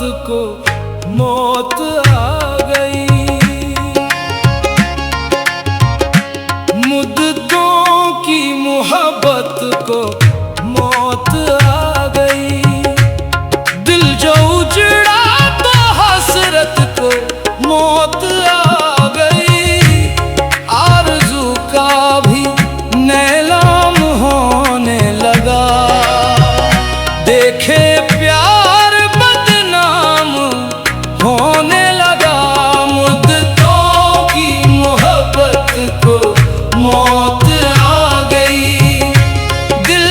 को मौत आ गई। मुद्दतों की मोहब्बत को मौत आ गई। दिल जो उजड़ा तो हसरत को मौत आ गई। आरज़ू का भी नीलाम होने लगा। देखे प्यार बदनाम होने लगा। मुद्दतों की मोहब्बत को मौत आ गई। दिल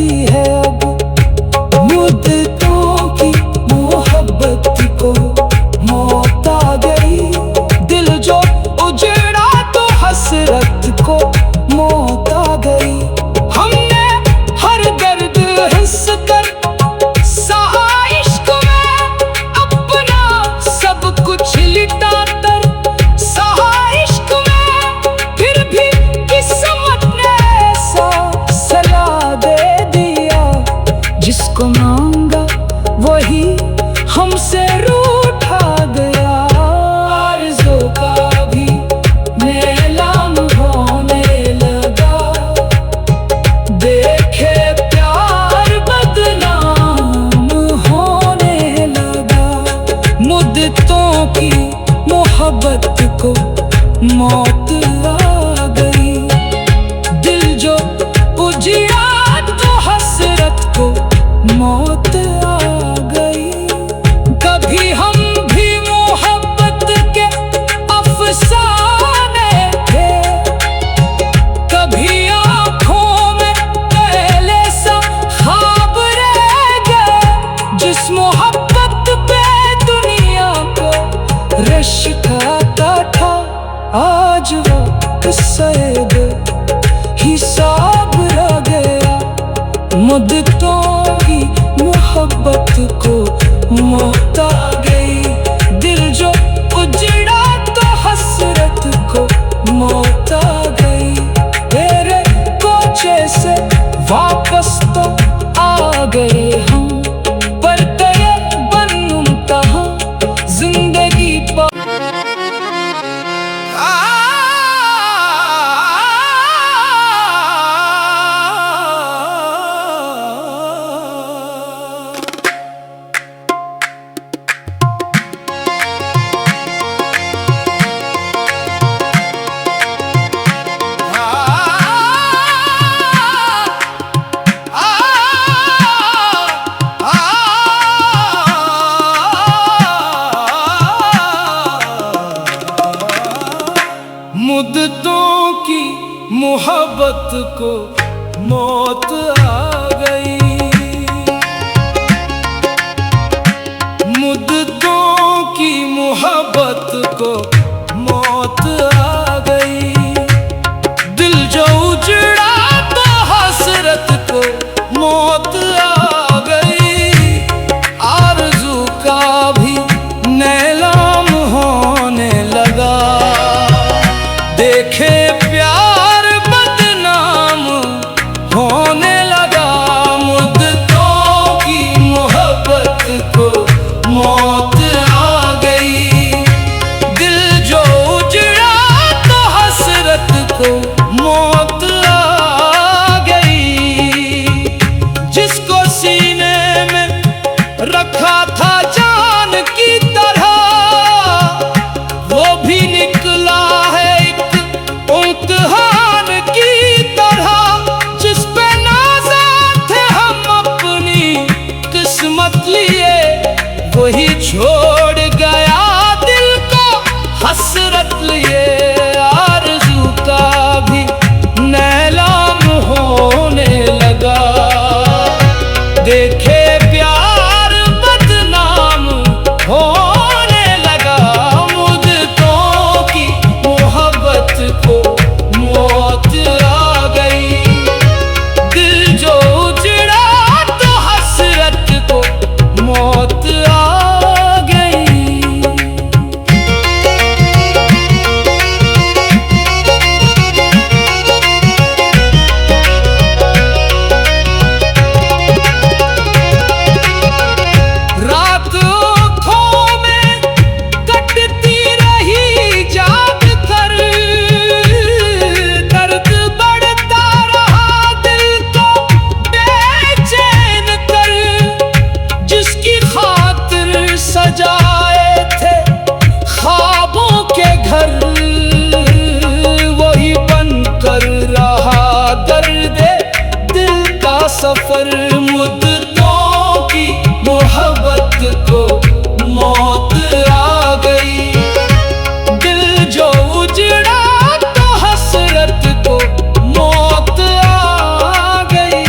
गई है अब मुद्दतों की मोहब्बत को मौत आ गई। दिल जो उजड़ा तो हसरत को मौत आ गई। हमने हर दर्द हिस्स कर सहा इश्क में अपना सब कुछ लिटा कर सहा इश्क में, फिर भी किस्मत ने ऐसा सला दे दिया। जिसको मांगा वही हमसे रूठा गया। आरज़ू का भी नीलाम होने लगा। देखे प्यार बदनाम होने लगा। मुद्दतों की मोहब्बत को मौत आ गई। दिल जो उजिया तो हसरत को मौत आ गई। कभी हम भी मोहब्बत के अफसाने थे, कभी आँखों में पहले सा ख्वाब रह गए। जिस मोहब्बत पे दुनिया को रश खाता था, आज वो किस्सा हिसाब रह गया। मुद्दतों की मोहब्बत को मौत आ गई। दिल जो उजड़ा तो हसरत को मौत आ गई। तेरे कोचे से वापस तो आ गए हम, पर तेरे बनूं कहाँ जिंदगी पर। मुद्दतों की मोहब्बत को मौत आ गई। मुद्दतों की मोहब्बत को मौत आ गई। दिल जो उजड़ा तो हसरत को मौत आ गई। आरज़ू का भी नीलाम होने लगा। देखे प्यार बदनाम होने लगा। मुद्दतों की मोहब्बत को मौत आ गई। दिल जो उजड़ा तो हसरत को मौत आ गई। जिसको सीने में रखा था जान की तरह, वो भी निकला है इम्तिहान की तरह। जिस पे नाज़ा थे हम अपनी किस्मत लिए, वही छोड़ गया दिल को हसरत लिए। आरज़ू का भी नीलाम होने लगा। देखे प्यार बदनाम होने लगा। मुद्दतों की मोहब्बत को मौत आ गई। दिल जो उजड़ा तो हसरत को मौत आ गई। रात आँखों में कटती रही जाग कर। दर्द बढ़ता रहा दिल को बेचैन कर। जिसकी खातिर सजाए थे ख्वाबों के घर, वही बनकर रहा दर्द दिल का सफर। मुद्दतों की मोहब्बत को मौत आ गई। दिल जो उजड़ा तो हसरत को मौत आ गई।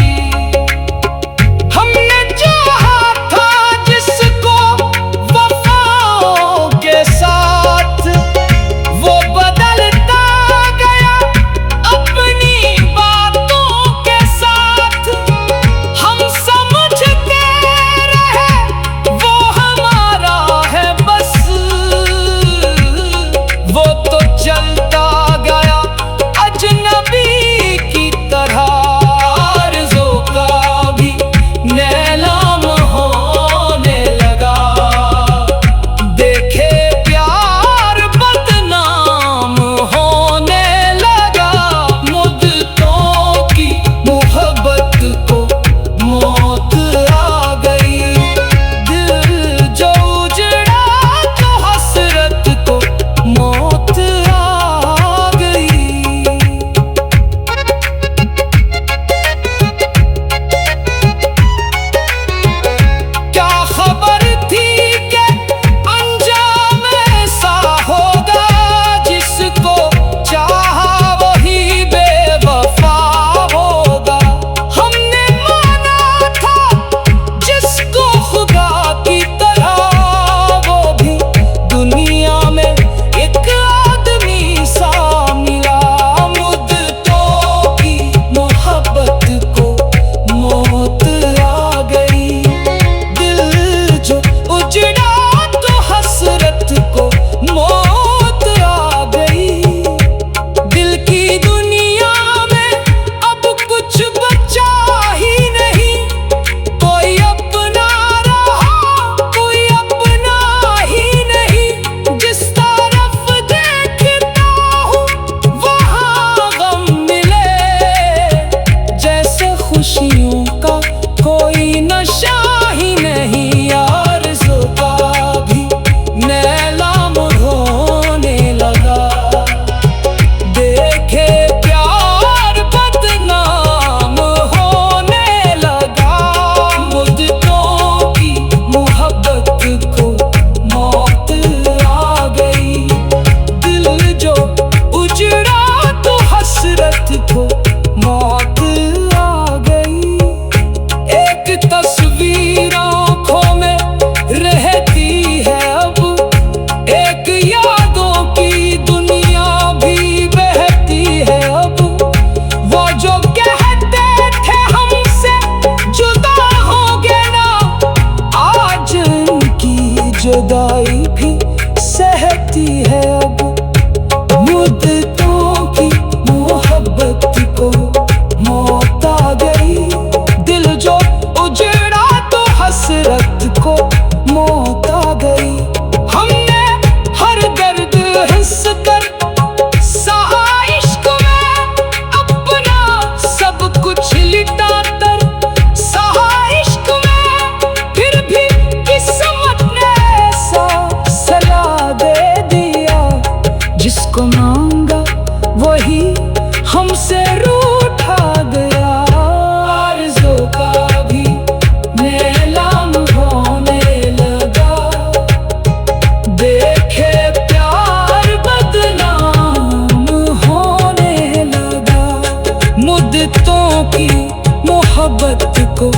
को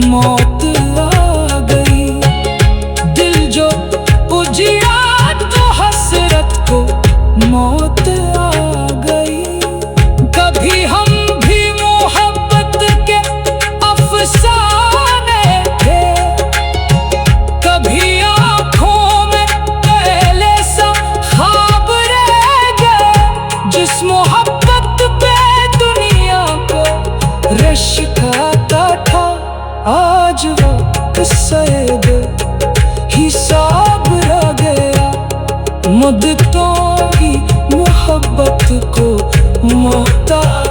मौत आ गई। दिल जो उजिया तो हसरत को मौत आ गई। कभी हम भी मोहब्बत के अफसाने थे, कभी आँखों में पहले सा ख्वाब रह गए। जिस मोहब्बत पे दुनिया को रश खाता था, आज वो सैद हिसाब रह गया। मुद्दतों की मोहब्बत को मौत आ